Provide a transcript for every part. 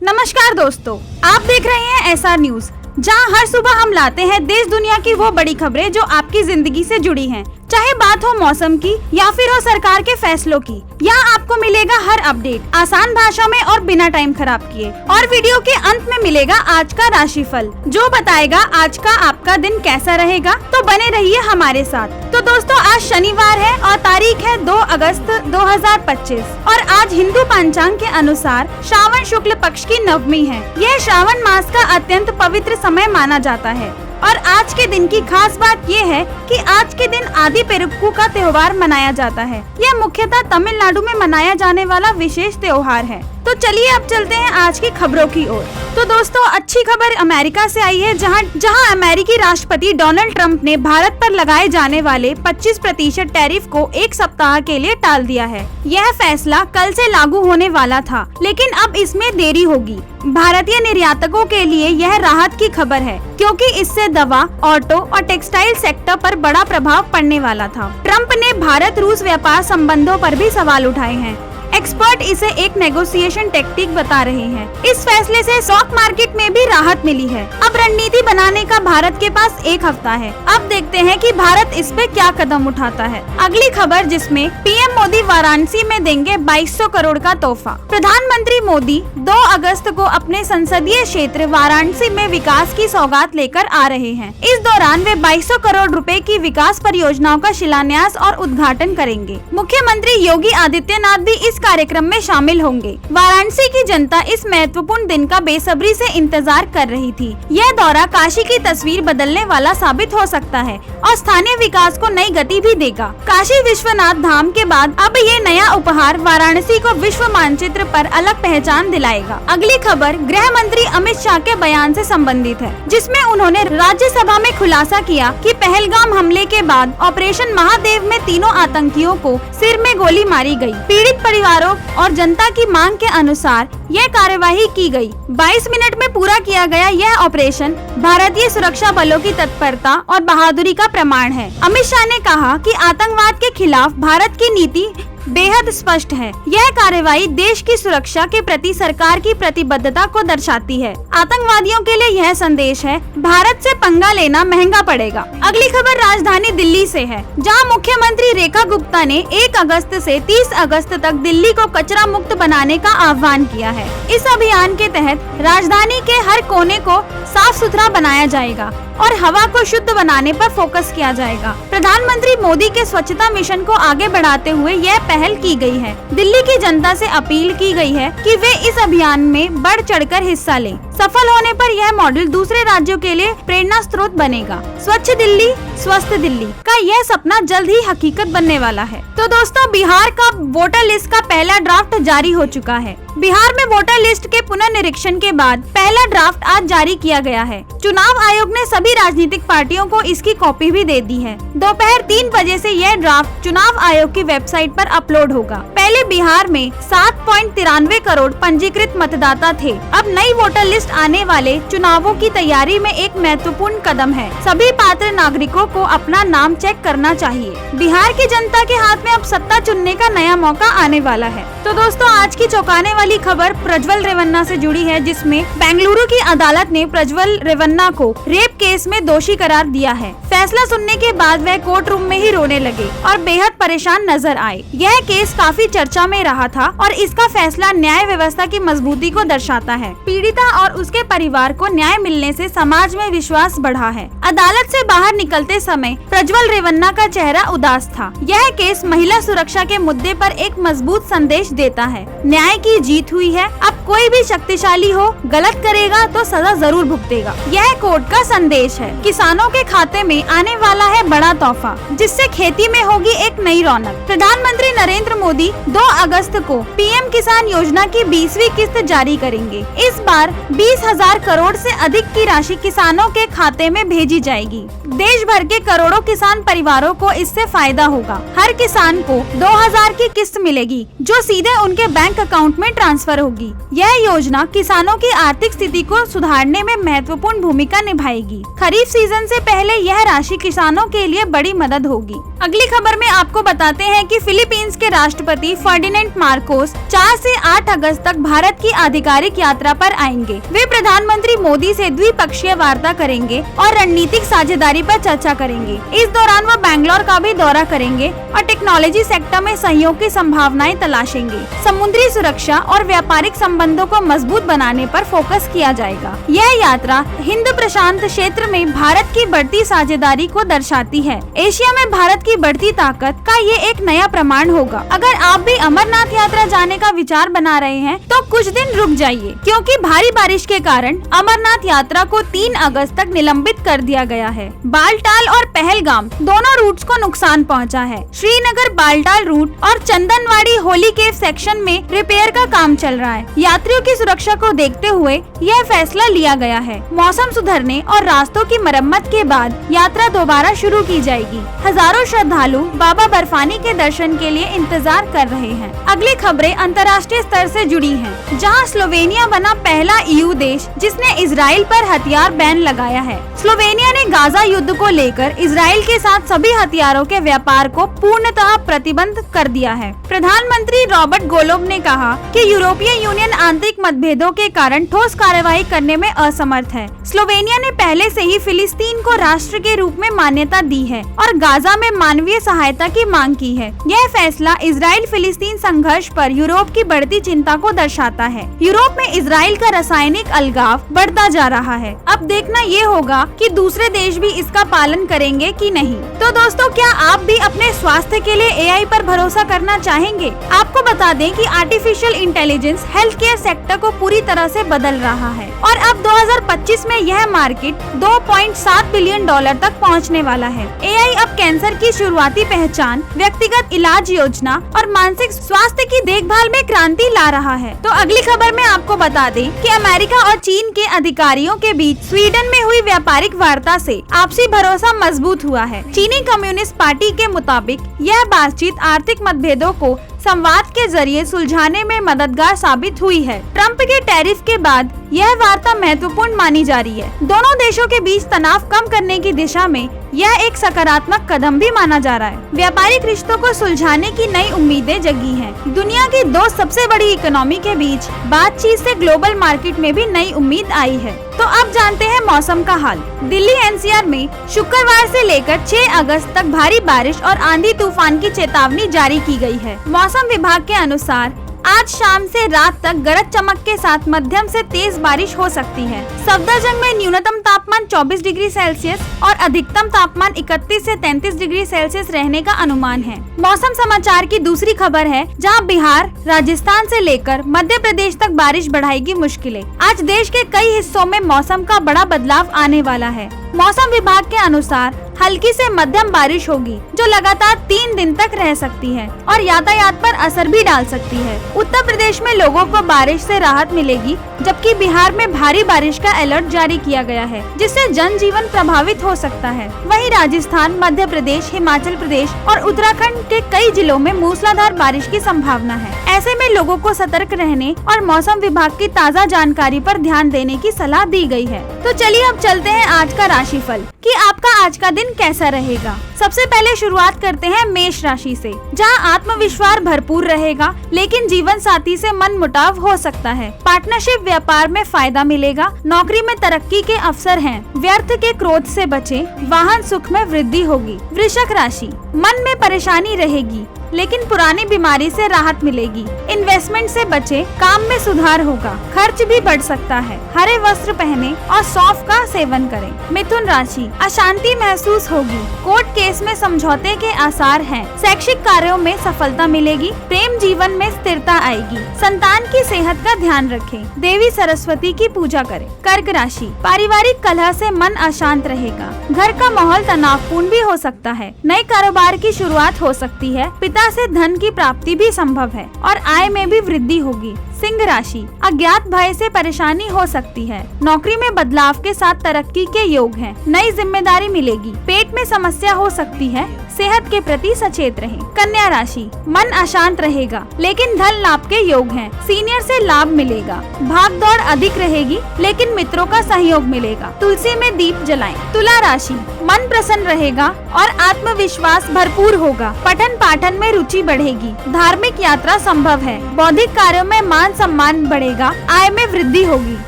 नमस्कार दोस्तों, आप देख रहे हैं SR न्यूज, जहां हर सुबह हम लाते हैं देश दुनिया की वो बड़ी खबरें जो आपकी जिंदगी से जुड़ी हैं। चाहे बात हो मौसम की या फिर हो सरकार के फैसलों की, यहाँ आपको मिलेगा हर अपडेट आसान भाषा में और बिना टाइम खराब किए। और वीडियो के अंत में मिलेगा आज का राशिफल, जो बताएगा आज का आपका दिन कैसा रहेगा। तो बने रहिए हमारे साथ। तो दोस्तों, आज शनिवार है और तारीख है 2 अगस्त 2025 और आज हिंदू पंचांग के अनुसार श्रावण शुक्ल पक्ष की नवमी है। यह श्रावण मास का अत्यंत पवित्र समय माना जाता है। और आज के दिन की खास बात ये है कि आज के दिन आदि पेरुप्पू का त्योहार मनाया जाता है। यह मुख्यतः तमिलनाडु में मनाया जाने वाला विशेष त्योहार है। तो चलिए अब चलते हैं आज की खबरों की ओर। तो दोस्तों, अच्छी खबर अमेरिका से आई है, जहां अमेरिकी राष्ट्रपति डोनाल्ड ट्रंप ने भारत पर लगाए जाने वाले 25% टैरिफ को एक सप्ताह के लिए टाल दिया है। यह फैसला कल से लागू होने वाला था, लेकिन अब इसमें देरी होगी। भारतीय निर्यातकों के लिए यह राहत की खबर है, क्योंकि इससे दवा, ऑटो और टेक्सटाइल सेक्टर पर बड़ा प्रभाव पड़ने वाला था। ट्रंप ने भारत रूस व्यापार संबंधों पर भी सवाल उठाए हैं। एक्सपर्ट इसे एक नेगोशिएशन टेक्टिक बता रहे हैं। इस फैसले से स्टॉक मार्केट में भी राहत मिली है। अब रणनीति बनाने का भारत के पास एक हफ्ता है। अब देखते हैं कि भारत इस पे क्या कदम उठाता है। अगली खबर, जिसमें पीएम मोदी वाराणसी में देंगे 2200 करोड़ का तोहफा। प्रधानमंत्री मोदी 2 अगस्त को अपने संसदीय क्षेत्र वाराणसी में विकास की सौगात लेकर आ रहे हैं। इस दौरान वे 2200 करोड़ रुपए की विकास परियोजनाओं का शिलान्यास और उद्घाटन करेंगे। मुख्यमंत्री योगी आदित्यनाथ भी इस कार्यक्रम में शामिल होंगे। वाराणसी की जनता इस महत्वपूर्ण दिन का बेसब्री से इंतजार कर रही थी। यह दौरा काशी की तस्वीर बदलने वाला साबित हो सकता है और स्थानीय विकास को नई गति भी देगा। काशी विश्वनाथ धाम के बाद अब ये नया उपहार वाराणसी को विश्व मानचित्र पर अलग पहचान दिलाएगा। अगली खबर गृह मंत्री अमित शाह के बयान से संबंधित है, जिसमें उन्होंने राज्यसभा में खुलासा किया कि पहलगाम हमले के बाद ऑपरेशन महादेव में तीनों आतंकियों को सिर में गोली मारी गई। पीड़ित परिवारों और जनता की मांग के अनुसार यह कार्यवाही की गई। 22 मिनट में पूरा किया गया यह ऑपरेशन भारतीय सुरक्षा बलों की तत्परता और बहादुरी का प्रमाण है। अमित शाह ने कहा कि आतंकवाद के खिलाफ भारत की नीति बेहद स्पष्ट है। यह कार्रवाई देश की सुरक्षा के प्रति सरकार की प्रतिबद्धता को दर्शाती है। आतंकवादियों के लिए यह संदेश है, भारत से पंगा लेना महंगा पड़ेगा। अगली खबर राजधानी दिल्ली से है, जहां मुख्यमंत्री रेखा गुप्ता ने 1 अगस्त से 30 अगस्त तक दिल्ली को कचरा मुक्त बनाने का आह्वान किया है। इस अभियान के तहत राजधानी के हर कोने को साफ सुथरा बनाया जाएगा और हवा को शुद्ध बनाने पर फोकस किया जाएगा। प्रधानमंत्री मोदी के स्वच्छता मिशन को आगे बढ़ाते हुए यह पहल की गई है। दिल्ली की जनता से अपील की गई है कि वे इस अभियान में बढ़ चढ़कर हिस्सा लें। सफल होने पर यह मॉडल दूसरे राज्यों के लिए प्रेरणा स्रोत बनेगा। स्वच्छ दिल्ली, स्वस्थ दिल्ली का यह सपना जल्द ही हकीकत बनने वाला है। तो दोस्तों, बिहार का वोटर लिस्ट का पहला ड्राफ्ट जारी हो चुका है। बिहार में वोटर लिस्ट के पुनर्निरीक्षण के बाद पहला ड्राफ्ट आज जारी किया गया है। चुनाव आयोग ने सभी राजनीतिक पार्टियों को इसकी कॉपी भी दे दी है। दोपहर 3 बजे से यह ड्राफ्ट चुनाव आयोग की वेबसाइट पर अपलोड होगा। पहले बिहार में 7.93 करोड़ पंजीकृत मतदाता थे। अब नई वोटर लिस्ट आने वाले चुनावों की तैयारी में एक महत्वपूर्ण कदम है। सभी पात्र नागरिकों को अपना नाम चेक करना चाहिए। बिहार की जनता के हाथ में अब सत्ता चुनने का नया मौका आने वाला है। तो दोस्तों, आज की चौंकाने वाली खबर प्रज्वल रेवन्ना से जुड़ी है, जिसमें बेंगलुरु की अदालत ने प्रज्वल रेवन्ना को रेप केस में दोषी करार दिया है। फैसला सुनने के बाद वह कोर्ट रूम में ही रोने लगे और बेहद परेशान नजर आए। यह केस काफी चर्चा में रहा था और इसका फैसला न्याय व्यवस्था की मजबूती को दर्शाता है। पीड़िता और उसके परिवार को न्याय मिलने से समाज में विश्वास बढ़ा है। अदालत से बाहर निकलते समय प्रज्वल रेवन्ना का चेहरा उदास था। यह केस महिला सुरक्षा के मुद्दे पर एक मजबूत संदेश देता है। न्याय की जीत हुई है। अब कोई भी शक्तिशाली हो, गलत करेगा तो सजा जरूर भुगतेगा। यह कोर्ट का संदेश है। किसानों के खाते में आने वाला है बड़ा तोहफा, जिससे खेती में होगी एक नई रौनक। प्रधानमंत्री नरेंद्र मोदी 2 अगस्त को पीएम किसान योजना की 20वीं किस्त जारी करेंगे। इस बार 20,000 करोड़ से अधिक की राशि किसानों के खाते में भेजी जाएगी। देश भर के करोड़ों किसान परिवारों को इससे फायदा होगा। हर किसान को 2,000 की किस्त मिलेगी, जो सीधे उनके बैंक अकाउंट में ट्रांसफर होगी। यह योजना किसानों की आर्थिक स्थिति को सुधारने में महत्वपूर्ण भूमिका निभाएगी। खरीफ सीजन से पहले यह राशि किसानों के लिए बड़ी मदद होगी। अगली खबर में आपको बताते हैं कि फिलीपींस के राष्ट्रपति फर्डिनेंड मार्कोस 4 से 8 अगस्त तक भारत की आधिकारिक यात्रा पर आएंगे। वे प्रधानमंत्री मोदी से द्विपक्षीय वार्ता करेंगे और रणनीतिक साझेदारी पर चर्चा करेंगे। इस दौरान वो बैंगलोर का भी दौरा करेंगे और टेक्नोलॉजी सेक्टर में सहयोग की संभावनाएं तलाशेंगे। समुद्री सुरक्षा और व्यापारिक संबंधों को मजबूत बनाने पर फोकस किया जाएगा। यह यात्रा हिंद प्रशांत क्षेत्र में भारत की बढ़ती साझेदारी को दर्शाती है। एशिया में भारत की बढ़ती ताकत का ये एक नया प्रमाण होगा। अगर आप भी अमरनाथ यात्रा जाने का विचार बना रहे हैं तो कुछ दिन रुक जाइए, क्योंकि भारी बारिश के कारण अमरनाथ यात्रा को 3 अगस्त तक निलंबित कर दिया गया है। बालटाल और पहलगाम दोनों रूट्स को नुकसान पहुंचा है। श्रीनगर बालटाल रूट और चंदनवाड़ी होली केव सेक्शन में रिपेयर का काम चल रहा है। यात्रियों की सुरक्षा को देखते हुए यह फैसला लिया गया है। मौसम सुधरने और रास्तों की मरम्मत के बाद यात्रा दोबारा शुरू की जाएगी। हजारों श्रद्धालु बाबा बर्फानी के दर्शन के लिए इंतजार कर रहे हैं। अगली खबरें अंतर्राष्ट्रीय स्तर से जुड़ी हैं, जहां स्लोवेनिया बना पहला EU देश जिसने इजराइल पर हथियार बैन लगाया है। स्लोवेनिया ने गाजा युद्ध को लेकर इजराइल के साथ सभी हथियारों के व्यापार को पूर्णतः प्रतिबंध कर दिया है। प्रधानमंत्री रॉबर्ट गोलोब ने कहा कि यूरोपीय यूनियन आंतरिक मतभेदों के कारण ठोस कार्रवाई करने में असमर्थ है। स्लोवेनिया ने पहले से ही फिलिस्तीन को राष्ट्र के रूप में मान्यता दी है और गाजा में मानवीय सहायता की मांग की है। यह फैसला इजराइल फिलिस्तीन संघर्ष पर यूरोप की बढ़ती चिंता को दर्शाता है। यूरोप में इजराइल का रासायनिक अलगाव बढ़ता जा रहा है। अब देखना ये होगा कि दूसरे देश भी इसका पालन करेंगे कि नहीं। तो दोस्तों, क्या आप भी अपने स्वास्थ्य के लिए AI पर भरोसा करना चाहेंगे? आपको बता दें कि artificial intelligence health care sector को पूरी तरह से बदल रहा है और अब 2025 में यह मार्केट $2.7 बिलियन तक पहुंचने वाला है। AI अब कैंसर की शुरुआती पहचान, व्यक्तिगत इलाज योजना और मानसिक स्वास्थ्य की देखभाल में क्रांति ला रहा है। तो अगली खबर में आपको बता दें कि अमेरिका और चीन के अधिकारियों के बीच स्वीडन में हुई व्यापारिक वार्ता से आपसी भरोसा मजबूत हुआ है। चीनी कम्युनिस्ट पार्टी के मुताबिक यह बातचीत आर्थिक मतभेदों को संवाद के जरिए सुलझाने में मददगार साबित हुई है। ट्रंप के टैरिफ के बाद यह वार्ता महत्वपूर्ण मानी जा रही है। दोनों देशों के बीच तनाव कम करने की दिशा में यह एक सकारात्मक कदम भी माना जा रहा है। व्यापारिक रिश्तों को सुलझाने की नई उम्मीदें जगी हैं। दुनिया की 2 सबसे बड़ी इकोनॉमी के बीच बातचीत से ग्लोबल मार्केट में भी नई उम्मीद आई है। तो अब जानते हैं मौसम का हाल। दिल्ली NCR में शुक्रवार से लेकर 6 अगस्त तक भारी बारिश और आंधी तूफान की चेतावनी जारी की गई है। मौसम विभाग के अनुसार आज शाम से रात तक गरज चमक के साथ मध्यम से तेज बारिश हो सकती है। सफदरजंग में न्यूनतम तापमान 24 डिग्री सेल्सियस और अधिकतम तापमान 31 से 33 डिग्री सेल्सियस रहने का अनुमान है। मौसम समाचार की दूसरी खबर है, जहां बिहार, राजस्थान से लेकर मध्य प्रदेश तक बारिश बढ़ाएगी मुश्किलें। आज देश के कई हिस्सों में मौसम का बड़ा बदलाव आने वाला है। मौसम विभाग के अनुसार हल्की से मध्यम बारिश होगी, जो लगातार 3 दिन तक रह सकती है और यातायात पर असर भी डाल सकती है। उत्तर प्रदेश में लोगों को बारिश से राहत मिलेगी, जबकि बिहार में भारी बारिश का अलर्ट जारी किया गया है, जिससे जनजीवन प्रभावित हो सकता है। वहीं राजस्थान, मध्य प्रदेश, हिमाचल प्रदेश और उत्तराखंड के कई जिलों में मूसलाधार बारिश की संभावना है। ऐसे में लोगों को सतर्क रहने और मौसम विभाग की ताज़ा जानकारी पर ध्यान देने की सलाह दी गई है। तो चलिए अब चलते हैं आज का राशिफल कि आपका आज का दिन कैसा रहेगा। सबसे पहले शुरुआत करते हैं मेष राशि से, जहां आत्मविश्वास भरपूर रहेगा, लेकिन जीवन साथी से मनमुटाव हो सकता है। पार्टनरशिप व्यापार में फायदा मिलेगा, नौकरी में तरक्की के अवसर हैं। व्यर्थ के क्रोध से बचें, वाहन सुख में वृद्धि होगी। वृश्चिक राशि, मन में परेशानी रहेगी, लेकिन पुरानी बीमारी से राहत मिलेगी। इन्वेस्टमेंट से बचे, काम में सुधार होगा। खर्च भी बढ़ सकता है। हरे वस्त्र पहने और सौंफ का सेवन करें। मिथुन राशि, अशांति महसूस होगी। कोर्ट केस में समझौते के आसार हैं। शैक्षिक कार्यों में सफलता मिलेगी। प्रेम जीवन में स्थिरता आएगी। संतान की सेहत का ध्यान रखें। देवी सरस्वती की पूजा करें। कर्क राशि, पारिवारिक कलह से मन अशांत रहेगा। घर का माहौल तनावपूर्ण भी हो सकता है। नए कारोबार की शुरुआत हो सकती है। पिता से धन की प्राप्ति भी संभव है और आय में भी वृद्धि होगी। सिंह राशि, अज्ञात भय से परेशानी हो सकती है। नौकरी में बदलाव के साथ तरक्की के योग हैं। नई जिम्मेदारी मिलेगी। पेट में समस्या हो सकती है। सेहत के प्रति सचेत रहें। कन्या राशि, मन अशांत रहेगा लेकिन धन लाभ के योग हैं। सीनियर से लाभ मिलेगा। भाग दौड़ अधिक रहेगी लेकिन मित्रों का सहयोग मिलेगा। तुलसी में दीप जलाएं। तुला राशि, मन प्रसन्न रहेगा और आत्मविश्वास भरपूर होगा। पठन पाठन में रुचि बढ़ेगी। धार्मिक यात्रा संभव है। बौद्धिक कार्यों में मान सम्मान बढ़ेगा। आय में वृद्धि होगी।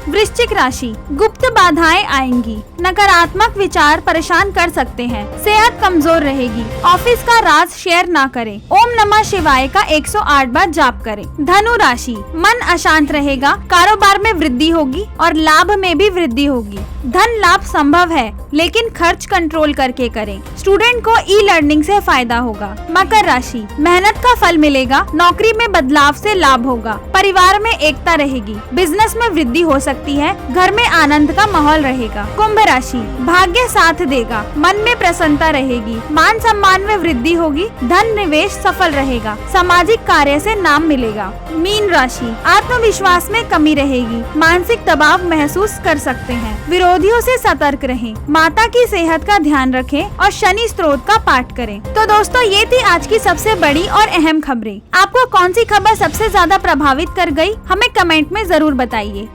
वृश्चिक राशि, गुप्त बाधाएं आएंगी। नकारात्मक विचार परेशान कर सकते हैं। सेहत कमजोर रहेगी। ऑफिस का राज शेयर ना करें। ओम नमः शिवाय का 108 बार जाप करें। धनु राशि, मन अशांत रहेगा। कारोबार में वृद्धि होगी और लाभ में भी वृद्धि होगी। धन लाभ संभव है लेकिन खर्च कंट्रोल करके करें। स्टूडेंट को ई लर्निंग से फायदा होगा। मकर राशि, मेहनत का फल मिलेगा। नौकरी में बदलाव से लाभ होगा। परिवार में एकता रहेगी। बिजनेस में वृद्धि हो सकती है। घर में आनंद का माहौल रहेगा। कुंभ राशि, भाग्य साथ देगा। मन में प्रसन्नता रहेगी। मान सम्मान में वृद्धि होगी। धन निवेश सफल रहेगा। सामाजिक कार्य से नाम मिलेगा। मीन राशि, आत्मविश्वास में कमी रहेगी। मानसिक दबाव महसूस कर सकते हैं। विरोधियों से सतर्क रहें। माता की सेहत का ध्यान रखें और शनि स्त्रोत का पाठ करें। तो दोस्तों, ये थी आज की सबसे बड़ी और अहम खबरें। आपको कौन सी खबर सबसे ज्यादा प्रभावित कर गई, हमें कमेंट में जरूर बताइए।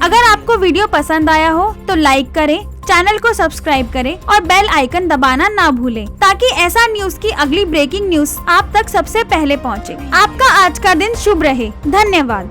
अगर आपको वीडियो पसंद आया हो तो लाइक करें, चैनल को सब्सक्राइब करें और बेल आइकन दबाना ना भूलें ताकि ऐसा न्यूज की अगली ब्रेकिंग न्यूज आप तक सबसे पहले पहुंचे। आपका आज का दिन शुभ रहे। धन्यवाद।